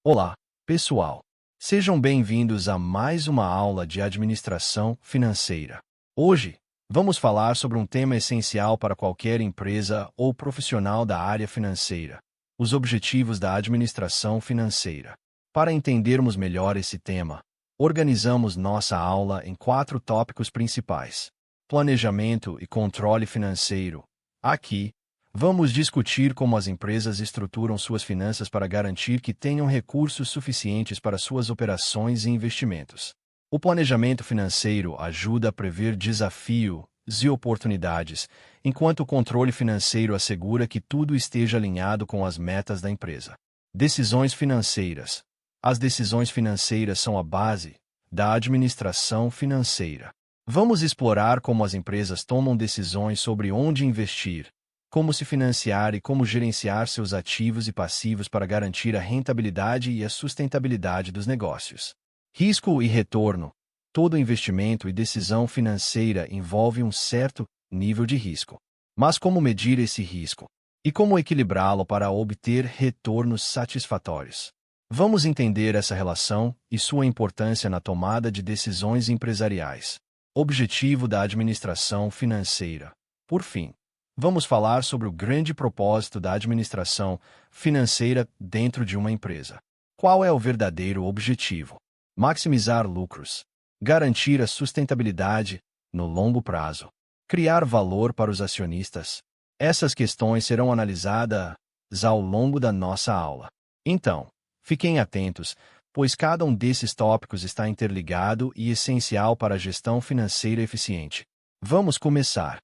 Olá, pessoal. Sejam bem-vindos a mais uma aula de administração financeira. Hoje, vamos falar sobre um tema essencial para qualquer empresa ou profissional da área financeira: os objetivos da administração financeira. Para entendermos melhor esse tema, organizamos nossa aula em 4 tópicos principais: planejamento e controle financeiro. Aqui, vamos discutir como as empresas estruturam suas finanças para garantir que tenham recursos suficientes para suas operações e investimentos. O planejamento financeiro ajuda a prever desafios e oportunidades, enquanto o controle financeiro assegura que tudo esteja alinhado com as metas da empresa. Decisões financeiras. As decisões financeiras são a base da administração financeira. Vamos explorar como as empresas tomam decisões sobre onde investir, como se financiar e como gerenciar seus ativos e passivos para garantir a rentabilidade e a sustentabilidade dos negócios. Risco e retorno. Todo investimento e decisão financeira envolve um certo nível de risco. Mas como medir esse risco? E como equilibrá-lo para obter retornos satisfatórios? Vamos entender essa relação e sua importância na tomada de decisões empresariais. Objetivo da administração financeira. Por fim, vamos falar sobre o grande propósito da administração financeira dentro de uma empresa. Qual é o verdadeiro objetivo? Maximizar lucros, garantir a sustentabilidade no longo prazo, criar valor para os acionistas. Essas questões serão analisadas ao longo da nossa aula. Então, fiquem atentos, pois cada um desses tópicos está interligado e essencial para a gestão financeira eficiente. Vamos começar.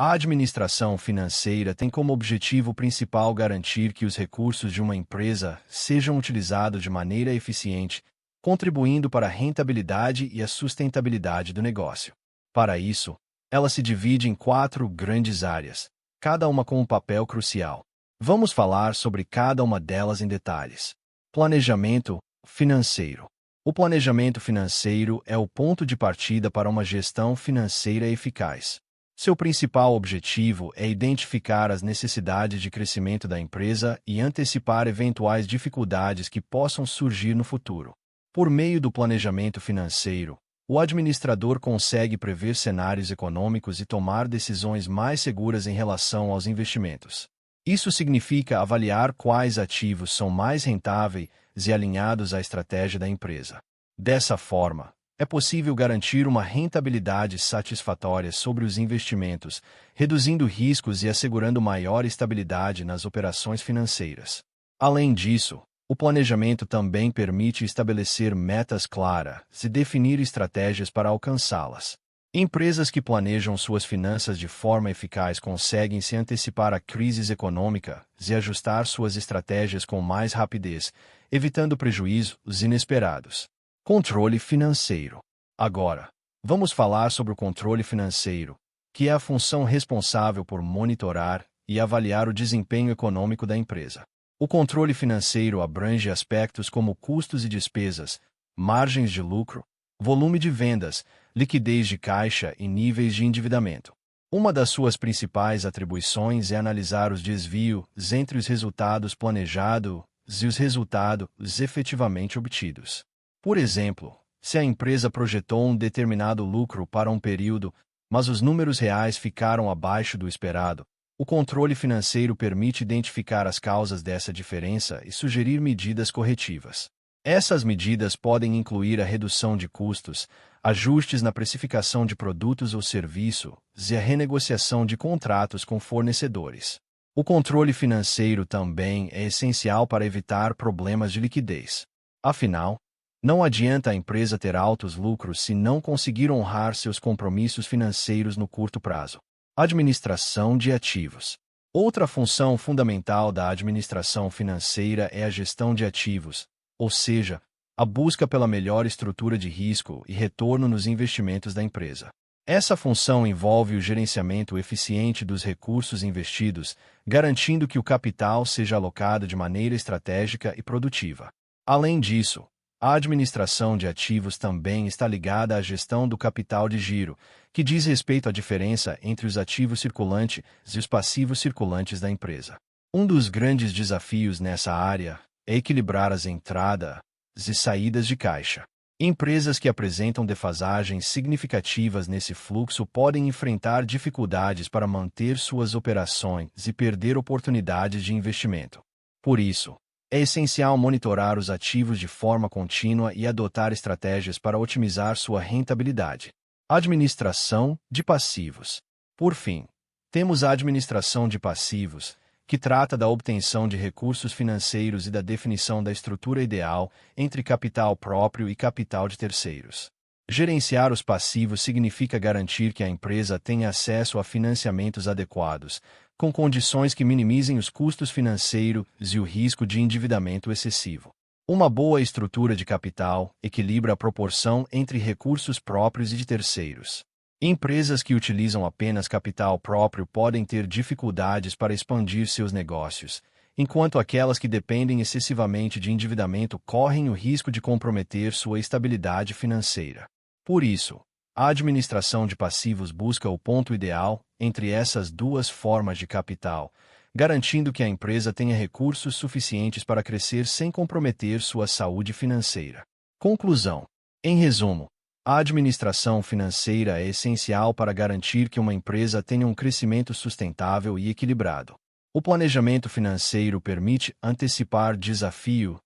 A administração financeira tem como objetivo principal garantir que os recursos de uma empresa sejam utilizados de maneira eficiente, contribuindo para a rentabilidade e a sustentabilidade do negócio. Para isso, ela se divide em 4 grandes áreas, cada uma com um papel crucial. Vamos falar sobre cada uma delas em detalhes. Planejamento financeiro. O planejamento financeiro é o ponto de partida para uma gestão financeira eficaz. Seu principal objetivo é identificar as necessidades de crescimento da empresa e antecipar eventuais dificuldades que possam surgir no futuro. Por meio do planejamento financeiro, o administrador consegue prever cenários econômicos e tomar decisões mais seguras em relação aos investimentos. Isso significa avaliar quais ativos são mais rentáveis e alinhados à estratégia da empresa. Dessa forma, é possível garantir uma rentabilidade satisfatória sobre os investimentos, reduzindo riscos e assegurando maior estabilidade nas operações financeiras. Além disso, o planejamento também permite estabelecer metas claras e definir estratégias para alcançá-las. Empresas que planejam suas finanças de forma eficaz conseguem se antecipar a crises econômicas e ajustar suas estratégias com mais rapidez, evitando prejuízos inesperados. Controle financeiro. Agora, vamos falar sobre o controle financeiro, que é a função responsável por monitorar e avaliar o desempenho econômico da empresa. O controle financeiro abrange aspectos como custos e despesas, margens de lucro, volume de vendas, liquidez de caixa e níveis de endividamento. Uma das suas principais atribuições é analisar os desvios entre os resultados planejados e os resultados efetivamente obtidos. Por exemplo, se a empresa projetou um determinado lucro para um período, mas os números reais ficaram abaixo do esperado, o controle financeiro permite identificar as causas dessa diferença e sugerir medidas corretivas. Essas medidas podem incluir a redução de custos, ajustes na precificação de produtos ou serviços e a renegociação de contratos com fornecedores. O controle financeiro também é essencial para evitar problemas de liquidez. Afinal, não adianta a empresa ter altos lucros se não conseguir honrar seus compromissos financeiros no curto prazo. Administração de ativos. Outra função fundamental da administração financeira é a gestão de ativos, ou seja, a busca pela melhor estrutura de risco e retorno nos investimentos da empresa. Essa função envolve o gerenciamento eficiente dos recursos investidos, garantindo que o capital seja alocado de maneira estratégica e produtiva. Além disso, a administração de ativos também está ligada à gestão do capital de giro, que diz respeito à diferença entre os ativos circulantes e os passivos circulantes da empresa. Um dos grandes desafios nessa área é equilibrar as entradas e saídas de caixa. Empresas que apresentam defasagens significativas nesse fluxo podem enfrentar dificuldades para manter suas operações e perder oportunidades de investimento. Por isso, é essencial monitorar os ativos de forma contínua e adotar estratégias para otimizar sua rentabilidade. Administração de passivos. Por fim, temos a administração de passivos, que trata da obtenção de recursos financeiros e da definição da estrutura ideal entre capital próprio e capital de terceiros. Gerenciar os passivos significa garantir que a empresa tenha acesso a financiamentos adequados, com condições que minimizem os custos financeiros e o risco de endividamento excessivo. Uma boa estrutura de capital equilibra a proporção entre recursos próprios e de terceiros. Empresas que utilizam apenas capital próprio podem ter dificuldades para expandir seus negócios, enquanto aquelas que dependem excessivamente de endividamento correm o risco de comprometer sua estabilidade financeira. Por isso, a administração de passivos busca o ponto ideal entre essas duas formas de capital, garantindo que a empresa tenha recursos suficientes para crescer sem comprometer sua saúde financeira. Conclusão. Em resumo, a administração financeira é essencial para garantir que uma empresa tenha um crescimento sustentável e equilibrado. O planejamento financeiro permite antecipar desafios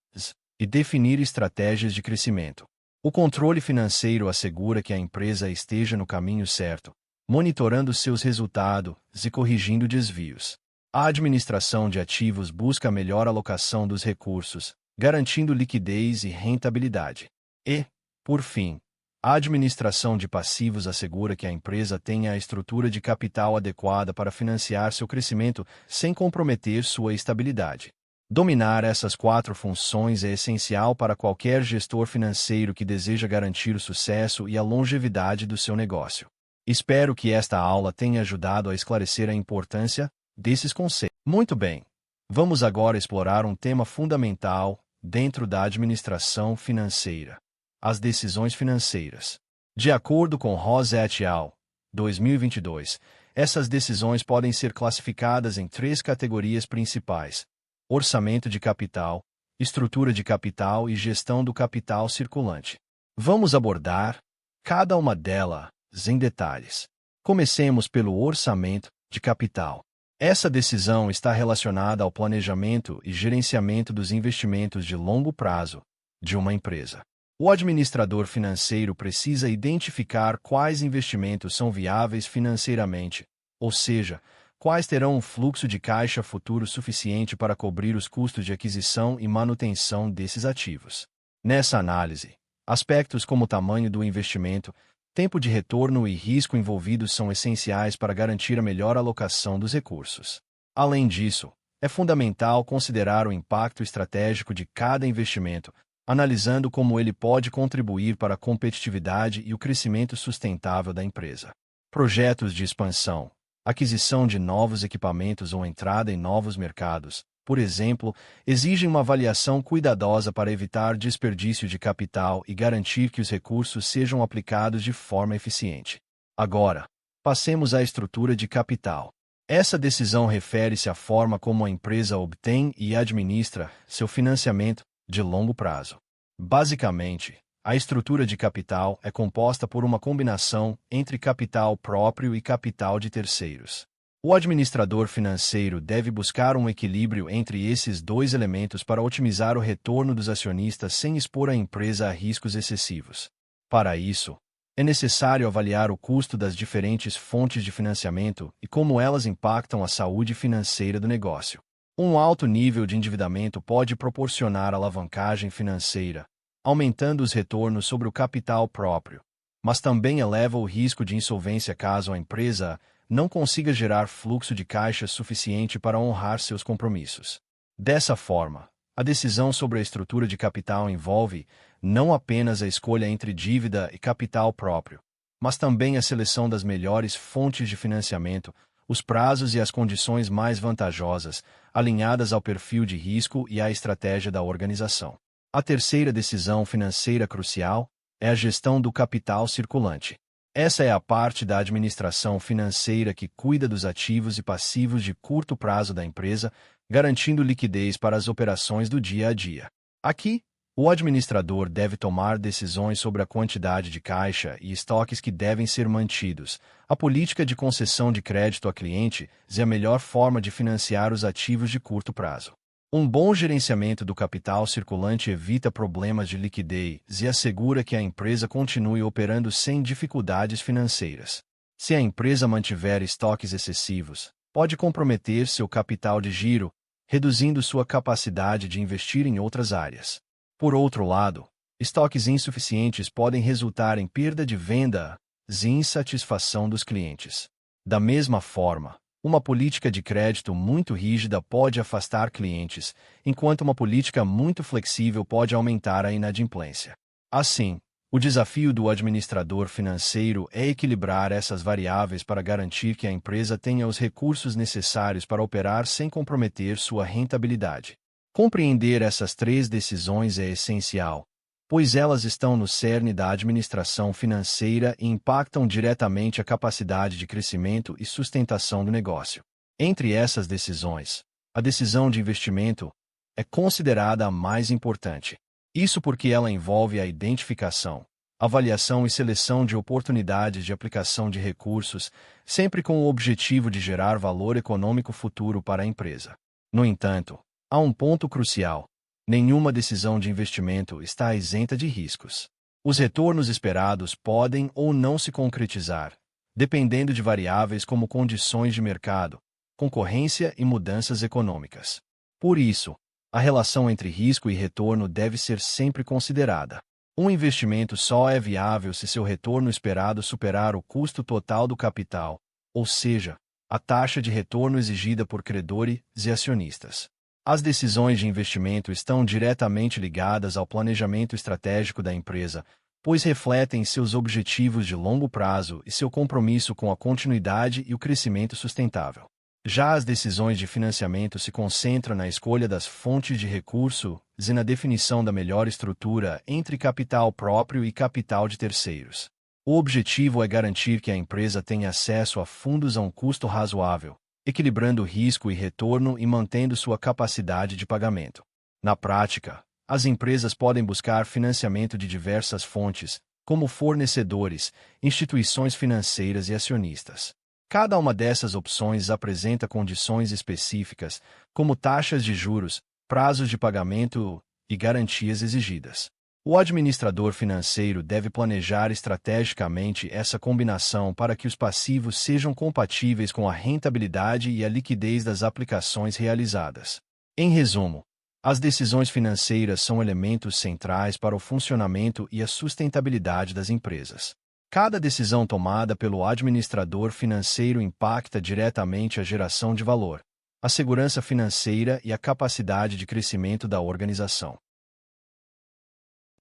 e definir estratégias de crescimento. O controle financeiro assegura que a empresa esteja no caminho certo, monitorando seus resultados e corrigindo desvios. A administração de ativos busca a melhor alocação dos recursos, garantindo liquidez e rentabilidade. E, por fim, a administração de passivos assegura que a empresa tenha a estrutura de capital adequada para financiar seu crescimento sem comprometer sua estabilidade. Dominar essas 4 funções é essencial para qualquer gestor financeiro que deseja garantir o sucesso e a longevidade do seu negócio. Espero que esta aula tenha ajudado a esclarecer a importância desses conceitos. Muito bem, vamos agora explorar um tema fundamental dentro da administração financeira: as decisões financeiras. De acordo com Rose et al., 2022, essas decisões podem ser classificadas em 3 categorias principais: orçamento de capital, estrutura de capital e gestão do capital circulante. Vamos abordar cada uma delas em detalhes. Comecemos pelo orçamento de capital. Essa decisão está relacionada ao planejamento e gerenciamento dos investimentos de longo prazo de uma empresa. O administrador financeiro precisa identificar quais investimentos são viáveis financeiramente, ou seja, quais terão um fluxo de caixa futuro suficiente para cobrir os custos de aquisição e manutenção desses ativos. Nessa análise, aspectos como o tamanho do investimento, tempo de retorno e risco envolvidos são essenciais para garantir a melhor alocação dos recursos. Além disso, é fundamental considerar o impacto estratégico de cada investimento, analisando como ele pode contribuir para a competitividade e o crescimento sustentável da empresa. Projetos de expansão, aquisição de novos equipamentos ou entrada em novos mercados, por exemplo, exigem uma avaliação cuidadosa para evitar desperdício de capital e garantir que os recursos sejam aplicados de forma eficiente. Agora, passemos à estrutura de capital. Essa decisão refere-se à forma como a empresa obtém e administra seu financiamento de longo prazo. Basicamente, a estrutura de capital é composta por uma combinação entre capital próprio e capital de terceiros. O administrador financeiro deve buscar um equilíbrio entre esses 2 elementos para otimizar o retorno dos acionistas sem expor a empresa a riscos excessivos. Para isso, é necessário avaliar o custo das diferentes fontes de financiamento e como elas impactam a saúde financeira do negócio. Um alto nível de endividamento pode proporcionar alavancagem financeira, aumentando os retornos sobre o capital próprio, mas também eleva o risco de insolvência caso a empresa não consiga gerar fluxo de caixa suficiente para honrar seus compromissos. Dessa forma, a decisão sobre a estrutura de capital envolve não apenas a escolha entre dívida e capital próprio, mas também a seleção das melhores fontes de financiamento, os prazos e as condições mais vantajosas, alinhadas ao perfil de risco e à estratégia da organização. A terceira decisão financeira crucial é a gestão do capital circulante. Essa é a parte da administração financeira que cuida dos ativos e passivos de curto prazo da empresa, garantindo liquidez para as operações do dia a dia. Aqui, o administrador deve tomar decisões sobre a quantidade de caixa e estoques que devem ser mantidos. A política de concessão de crédito a clientes é a melhor forma de financiar os ativos de curto prazo. Um bom gerenciamento do capital circulante evita problemas de liquidez e assegura que a empresa continue operando sem dificuldades financeiras. Se a empresa mantiver estoques excessivos, pode comprometer seu capital de giro, reduzindo sua capacidade de investir em outras áreas. Por outro lado, estoques insuficientes podem resultar em perda de venda e insatisfação dos clientes. Da mesma forma, uma política de crédito muito rígida pode afastar clientes, enquanto uma política muito flexível pode aumentar a inadimplência. Assim, o desafio do administrador financeiro é equilibrar essas variáveis para garantir que a empresa tenha os recursos necessários para operar sem comprometer sua rentabilidade. Compreender essas três decisões é essencial, pois elas estão no cerne da administração financeira e impactam diretamente a capacidade de crescimento e sustentação do negócio. Entre essas decisões, a decisão de investimento é considerada a mais importante. Isso porque ela envolve a identificação, avaliação e seleção de oportunidades de aplicação de recursos, sempre com o objetivo de gerar valor econômico futuro para a empresa. No entanto, há um ponto crucial: nenhuma decisão de investimento está isenta de riscos. Os retornos esperados podem ou não se concretizar, dependendo de variáveis como condições de mercado, concorrência e mudanças econômicas. Por isso, a relação entre risco e retorno deve ser sempre considerada. Um investimento só é viável se seu retorno esperado superar o custo total do capital, ou seja, a taxa de retorno exigida por credores e acionistas. As decisões de investimento estão diretamente ligadas ao planejamento estratégico da empresa, pois refletem seus objetivos de longo prazo e seu compromisso com a continuidade e o crescimento sustentável. Já as decisões de financiamento se concentram na escolha das fontes de recurso e na definição da melhor estrutura entre capital próprio e capital de terceiros. O objetivo é garantir que a empresa tenha acesso a fundos a um custo razoável, equilibrando risco e retorno e mantendo sua capacidade de pagamento. Na prática, as empresas podem buscar financiamento de diversas fontes, como fornecedores, instituições financeiras e acionistas. Cada uma dessas opções apresenta condições específicas, como taxas de juros, prazos de pagamento e garantias exigidas. O administrador financeiro deve planejar estrategicamente essa combinação para que os passivos sejam compatíveis com a rentabilidade e a liquidez das aplicações realizadas. Em resumo, as decisões financeiras são elementos centrais para o funcionamento e a sustentabilidade das empresas. Cada decisão tomada pelo administrador financeiro impacta diretamente a geração de valor, a segurança financeira e a capacidade de crescimento da organização.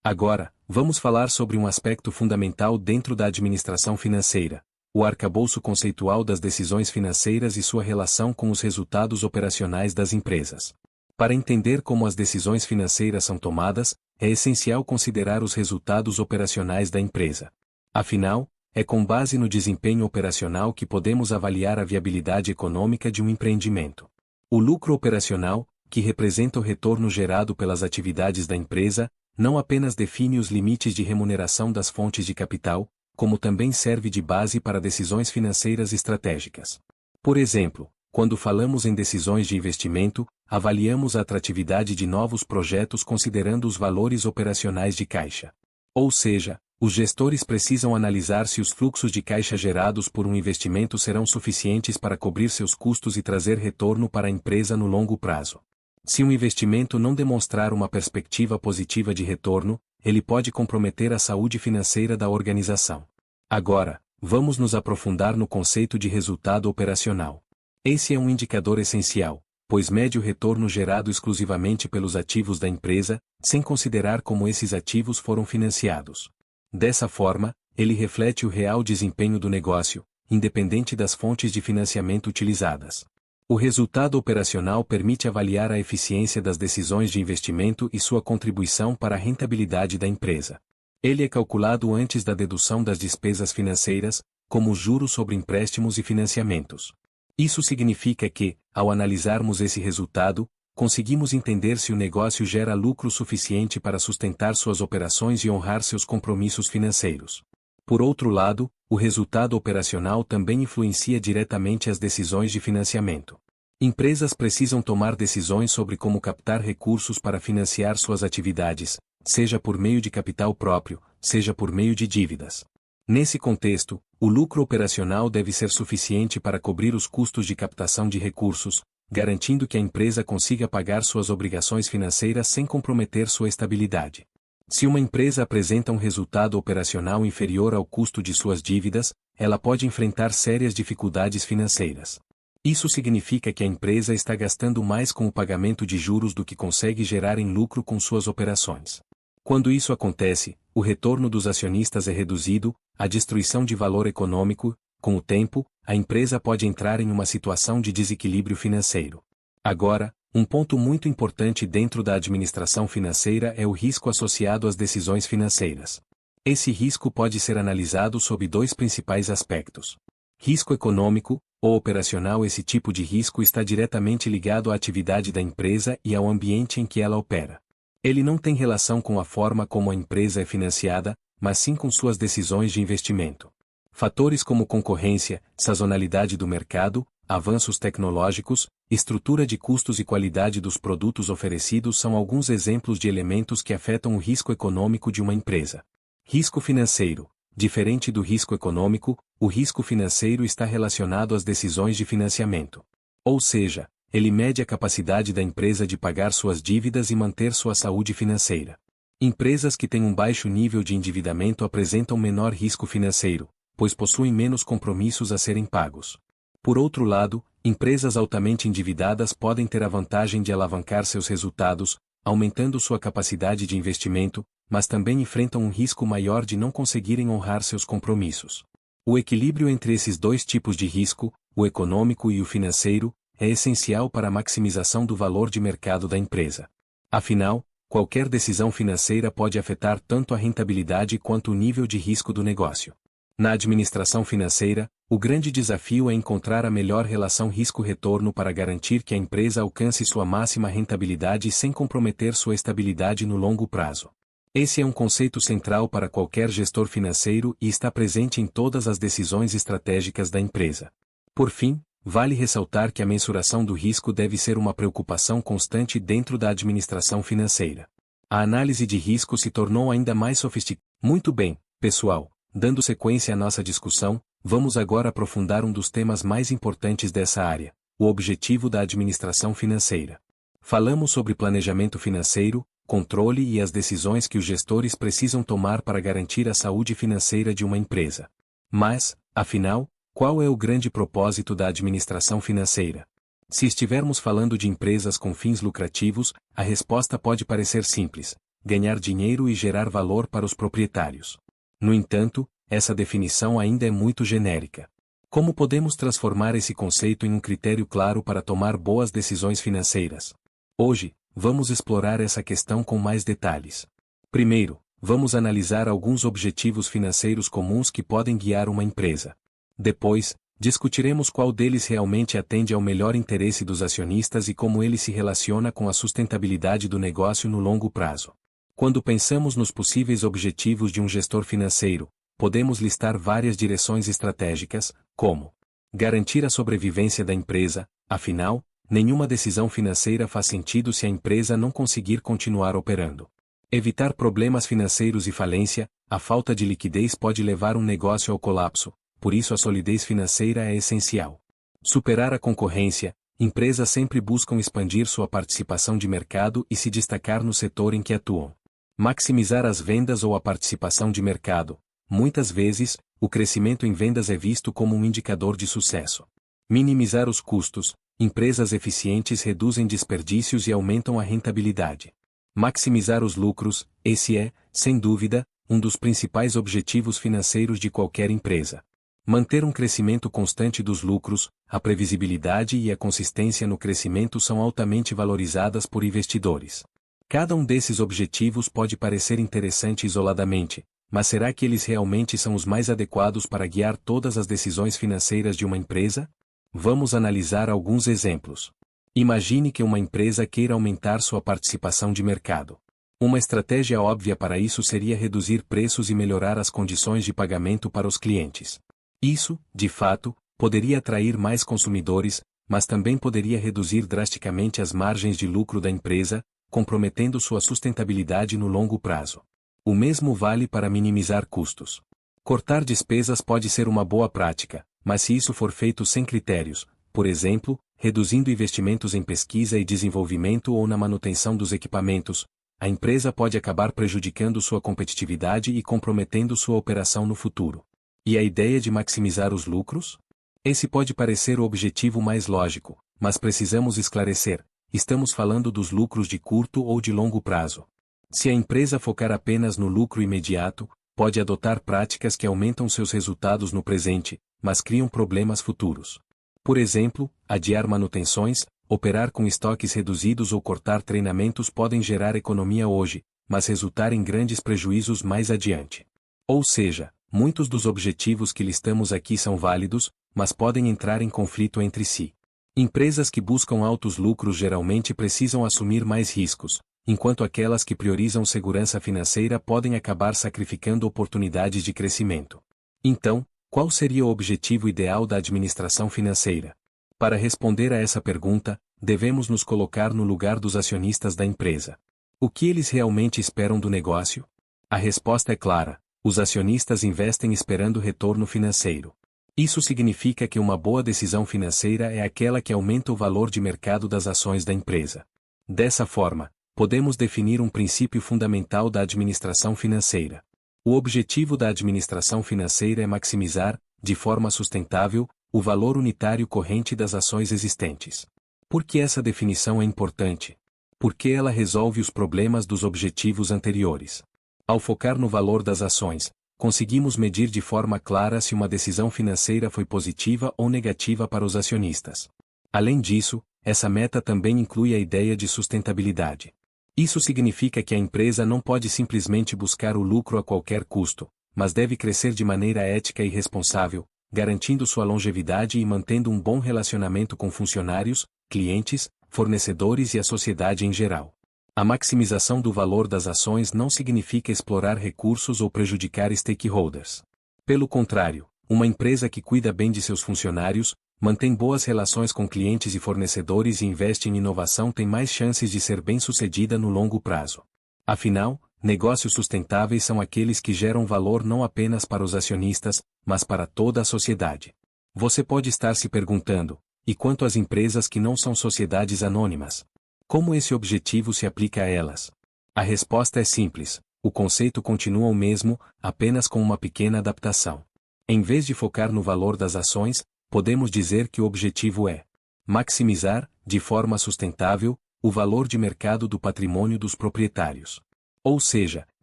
Agora, vamos falar sobre um aspecto fundamental dentro da administração financeira: o arcabouço conceitual das decisões financeiras e sua relação com os resultados operacionais das empresas. Para entender como as decisões financeiras são tomadas, é essencial considerar os resultados operacionais da empresa. Afinal, é com base no desempenho operacional que podemos avaliar a viabilidade econômica de um empreendimento. O lucro operacional, que representa o retorno gerado pelas atividades da empresa, não apenas define os limites de remuneração das fontes de capital, como também serve de base para decisões financeiras estratégicas. Por exemplo, quando falamos em decisões de investimento, avaliamos a atratividade de novos projetos considerando os valores operacionais de caixa. Ou seja, os gestores precisam analisar se os fluxos de caixa gerados por um investimento serão suficientes para cobrir seus custos e trazer retorno para a empresa no longo prazo. Se um investimento não demonstrar uma perspectiva positiva de retorno, ele pode comprometer a saúde financeira da organização. Agora, vamos nos aprofundar no conceito de resultado operacional. Esse é um indicador essencial, pois mede o retorno gerado exclusivamente pelos ativos da empresa, sem considerar como esses ativos foram financiados. Dessa forma, ele reflete o real desempenho do negócio, independente das fontes de financiamento utilizadas. O resultado operacional permite avaliar a eficiência das decisões de investimento e sua contribuição para a rentabilidade da empresa. Ele é calculado antes da dedução das despesas financeiras, como os juros sobre empréstimos e financiamentos. Isso significa que, ao analisarmos esse resultado, conseguimos entender se o negócio gera lucro suficiente para sustentar suas operações e honrar seus compromissos financeiros. Por outro lado, o resultado operacional também influencia diretamente as decisões de financiamento. Empresas precisam tomar decisões sobre como captar recursos para financiar suas atividades, seja por meio de capital próprio, seja por meio de dívidas. Nesse contexto, o lucro operacional deve ser suficiente para cobrir os custos de captação de recursos, garantindo que a empresa consiga pagar suas obrigações financeiras sem comprometer sua estabilidade. Se uma empresa apresenta um resultado operacional inferior ao custo de suas dívidas, ela pode enfrentar sérias dificuldades financeiras. Isso significa que a empresa está gastando mais com o pagamento de juros do que consegue gerar em lucro com suas operações. Quando isso acontece, o retorno dos acionistas é reduzido, a destruição de valor econômico, com o tempo, a empresa pode entrar em uma situação de desequilíbrio financeiro. Agora, um ponto muito importante dentro da administração financeira é o risco associado às decisões financeiras. Esse risco pode ser analisado sob dois principais aspectos. Risco econômico ou operacional. Esse tipo de risco está diretamente ligado à atividade da empresa e ao ambiente em que ela opera. Ele não tem relação com a forma como a empresa é financiada, mas sim com suas decisões de investimento. Fatores como concorrência, sazonalidade do mercado, avanços tecnológicos, estrutura de custos e qualidade dos produtos oferecidos são alguns exemplos de elementos que afetam o risco econômico de uma empresa. Risco financeiro. Diferente do risco econômico, o risco financeiro está relacionado às decisões de financiamento. Ou seja, ele mede a capacidade da empresa de pagar suas dívidas e manter sua saúde financeira. Empresas que têm um baixo nível de endividamento apresentam menor risco financeiro, pois possuem menos compromissos a serem pagos. Por outro lado, empresas altamente endividadas podem ter a vantagem de alavancar seus resultados, aumentando sua capacidade de investimento, mas também enfrentam um risco maior de não conseguirem honrar seus compromissos. O equilíbrio entre esses dois tipos de risco, o econômico e o financeiro, é essencial para a maximização do valor de mercado da empresa. Afinal, qualquer decisão financeira pode afetar tanto a rentabilidade quanto o nível de risco do negócio. Na administração financeira, o grande desafio é encontrar a melhor relação risco-retorno para garantir que a empresa alcance sua máxima rentabilidade sem comprometer sua estabilidade no longo prazo. Esse é um conceito central para qualquer gestor financeiro e está presente em todas as decisões estratégicas da empresa. Por fim, vale ressaltar que a mensuração do risco deve ser uma preocupação constante dentro da administração financeira. A análise de risco se tornou ainda mais sofisticada. Muito bem, pessoal, dando sequência à nossa discussão, vamos agora aprofundar um dos temas mais importantes dessa área, o objetivo da administração financeira. Falamos sobre planejamento financeiro, controle e as decisões que os gestores precisam tomar para garantir a saúde financeira de uma empresa. Mas, afinal, qual é o grande propósito da administração financeira? Se estivermos falando de empresas com fins lucrativos, a resposta pode parecer simples: ganhar dinheiro e gerar valor para os proprietários. No entanto, essa definição ainda é muito genérica. Como podemos transformar esse conceito em um critério claro para tomar boas decisões financeiras? Hoje, vamos explorar essa questão com mais detalhes. Primeiro, vamos analisar alguns objetivos financeiros comuns que podem guiar uma empresa. Depois, discutiremos qual deles realmente atende ao melhor interesse dos acionistas e como ele se relaciona com a sustentabilidade do negócio no longo prazo. Quando pensamos nos possíveis objetivos de um gestor financeiro, podemos listar várias direções estratégicas, como garantir a sobrevivência da empresa. Afinal, nenhuma decisão financeira faz sentido se a empresa não conseguir continuar operando. Evitar problemas financeiros e falência. A falta de liquidez pode levar um negócio ao colapso, por isso a solidez financeira é essencial. Superar a concorrência. Empresas sempre buscam expandir sua participação de mercado e se destacar no setor em que atuam. Maximizar as vendas ou a participação de mercado. Muitas vezes, o crescimento em vendas é visto como um indicador de sucesso. Minimizar os custos. Empresas eficientes reduzem desperdícios e aumentam a rentabilidade. Maximizar os lucros. Esse é, sem dúvida, um dos principais objetivos financeiros de qualquer empresa. Manter um crescimento constante dos lucros, a previsibilidade e a consistência no crescimento são altamente valorizadas por investidores. Cada um desses objetivos pode parecer interessante isoladamente, mas será que eles realmente são os mais adequados para guiar todas as decisões financeiras de uma empresa? Vamos analisar alguns exemplos. Imagine que uma empresa queira aumentar sua participação de mercado. Uma estratégia óbvia para isso seria reduzir preços e melhorar as condições de pagamento para os clientes. Isso, de fato, poderia atrair mais consumidores, mas também poderia reduzir drasticamente as margens de lucro da empresa, comprometendo sua sustentabilidade no longo prazo. O mesmo vale para minimizar custos. Cortar despesas pode ser uma boa prática, mas se isso for feito sem critérios, por exemplo, reduzindo investimentos em pesquisa e desenvolvimento ou na manutenção dos equipamentos, a empresa pode acabar prejudicando sua competitividade e comprometendo sua operação no futuro. E a ideia de maximizar os lucros? Esse pode parecer o objetivo mais lógico, mas precisamos esclarecer: estamos falando dos lucros de curto ou de longo prazo. Se a empresa focar apenas no lucro imediato, pode adotar práticas que aumentam seus resultados no presente, mas criam problemas futuros. Por exemplo, adiar manutenções, operar com estoques reduzidos ou cortar treinamentos podem gerar economia hoje, mas resultar em grandes prejuízos mais adiante. Ou seja, muitos dos objetivos que listamos aqui são válidos, mas podem entrar em conflito entre si. Empresas que buscam altos lucros geralmente precisam assumir mais riscos, enquanto aquelas que priorizam segurança financeira podem acabar sacrificando oportunidades de crescimento. Então, qual seria o objetivo ideal da administração financeira? Para responder a essa pergunta, devemos nos colocar no lugar dos acionistas da empresa. O que eles realmente esperam do negócio? A resposta é clara: os acionistas investem esperando retorno financeiro. Isso significa que uma boa decisão financeira é aquela que aumenta o valor de mercado das ações da empresa. Dessa forma, podemos definir um princípio fundamental da administração financeira. O objetivo da administração financeira é maximizar, de forma sustentável, o valor unitário corrente das ações existentes. Por que essa definição é importante? Porque ela resolve os problemas dos objetivos anteriores. Ao focar no valor das ações, conseguimos medir de forma clara se uma decisão financeira foi positiva ou negativa para os acionistas. Além disso, essa meta também inclui a ideia de sustentabilidade. Isso significa que a empresa não pode simplesmente buscar o lucro a qualquer custo, mas deve crescer de maneira ética e responsável, garantindo sua longevidade e mantendo um bom relacionamento com funcionários, clientes, fornecedores e a sociedade em geral. A maximização do valor das ações não significa explorar recursos ou prejudicar stakeholders. Pelo contrário, uma empresa que cuida bem de seus funcionários, mantém boas relações com clientes e fornecedores e investe em inovação tem mais chances de ser bem-sucedida no longo prazo. Afinal, negócios sustentáveis são aqueles que geram valor não apenas para os acionistas, mas para toda a sociedade. Você pode estar se perguntando: e quanto às empresas que não são sociedades anônimas? Como esse objetivo se aplica a elas? A resposta é simples: o conceito continua o mesmo, apenas com uma pequena adaptação. Em vez de focar no valor das ações, podemos dizer que o objetivo é maximizar, de forma sustentável, o valor de mercado do patrimônio dos proprietários. Ou seja,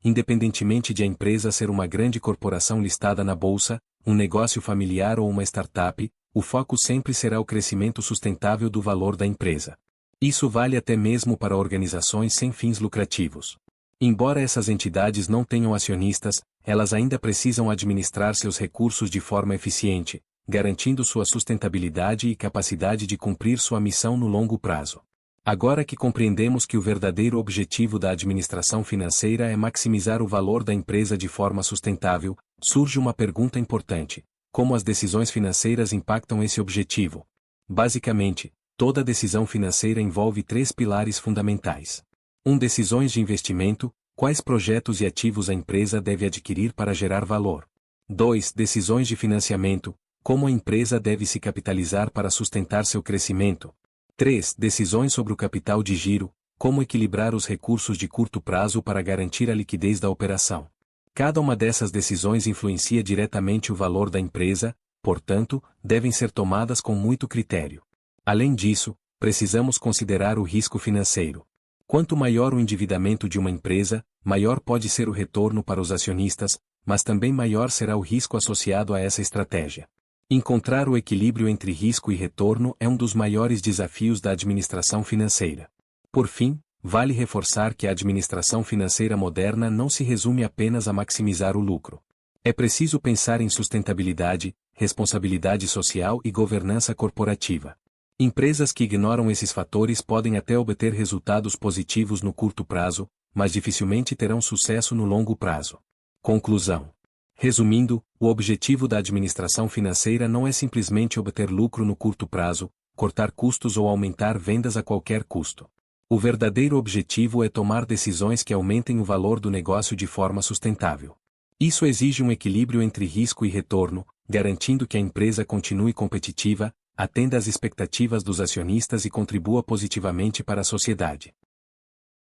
independentemente de a empresa ser uma grande corporação listada na bolsa, um negócio familiar ou uma startup, o foco sempre será o crescimento sustentável do valor da empresa. Isso vale até mesmo para organizações sem fins lucrativos. Embora essas entidades não tenham acionistas, elas ainda precisam administrar seus recursos de forma eficiente, garantindo sua sustentabilidade e capacidade de cumprir sua missão no longo prazo. Agora que compreendemos que o verdadeiro objetivo da administração financeira é maximizar o valor da empresa de forma sustentável, surge uma pergunta importante: como as decisões financeiras impactam esse objetivo? Basicamente, toda decisão financeira envolve 3 pilares fundamentais. 1. Decisões de investimento: quais projetos e ativos a empresa deve adquirir para gerar valor. 2. Decisões de financiamento: como a empresa deve se capitalizar para sustentar seu crescimento. 3. Decisões sobre o capital de giro: como equilibrar os recursos de curto prazo para garantir a liquidez da operação. Cada uma dessas decisões influencia diretamente o valor da empresa, portanto, devem ser tomadas com muito critério. Além disso, precisamos considerar o risco financeiro. Quanto maior o endividamento de uma empresa, maior pode ser o retorno para os acionistas, mas também maior será o risco associado a essa estratégia. Encontrar o equilíbrio entre risco e retorno é um dos maiores desafios da administração financeira. Por fim, vale reforçar que a administração financeira moderna não se resume apenas a maximizar o lucro. É preciso pensar em sustentabilidade, responsabilidade social e governança corporativa. Empresas que ignoram esses fatores podem até obter resultados positivos no curto prazo, mas dificilmente terão sucesso no longo prazo. Conclusão. Resumindo, o objetivo da administração financeira não é simplesmente obter lucro no curto prazo, cortar custos ou aumentar vendas a qualquer custo. O verdadeiro objetivo é tomar decisões que aumentem o valor do negócio de forma sustentável. Isso exige um equilíbrio entre risco e retorno, garantindo que a empresa continue competitiva, atenda às expectativas dos acionistas e contribua positivamente para a sociedade.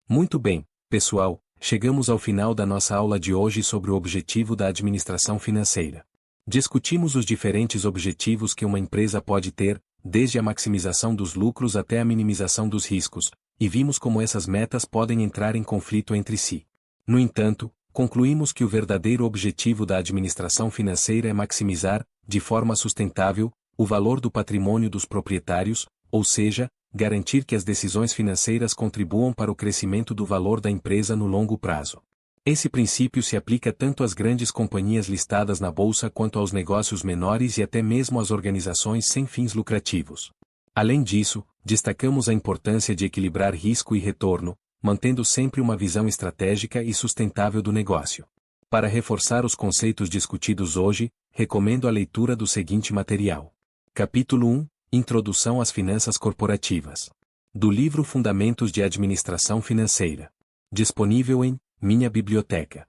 Muito bem, pessoal, chegamos ao final da nossa aula de hoje sobre o objetivo da administração financeira. Discutimos os diferentes objetivos que uma empresa pode ter, desde a maximização dos lucros até a minimização dos riscos, e vimos como essas metas podem entrar em conflito entre si. No entanto, concluímos que o verdadeiro objetivo da administração financeira é maximizar, de forma sustentável, o valor do patrimônio dos proprietários, ou seja, garantir que as decisões financeiras contribuam para o crescimento do valor da empresa no longo prazo. Esse princípio se aplica tanto às grandes companhias listadas na bolsa quanto aos negócios menores e até mesmo às organizações sem fins lucrativos. Além disso, destacamos a importância de equilibrar risco e retorno, mantendo sempre uma visão estratégica e sustentável do negócio. Para reforçar os conceitos discutidos hoje, recomendo a leitura do seguinte material. Capítulo 1 – Introdução às Finanças Corporativas. Do livro Fundamentos de Administração Financeira. Disponível em Minha Biblioteca.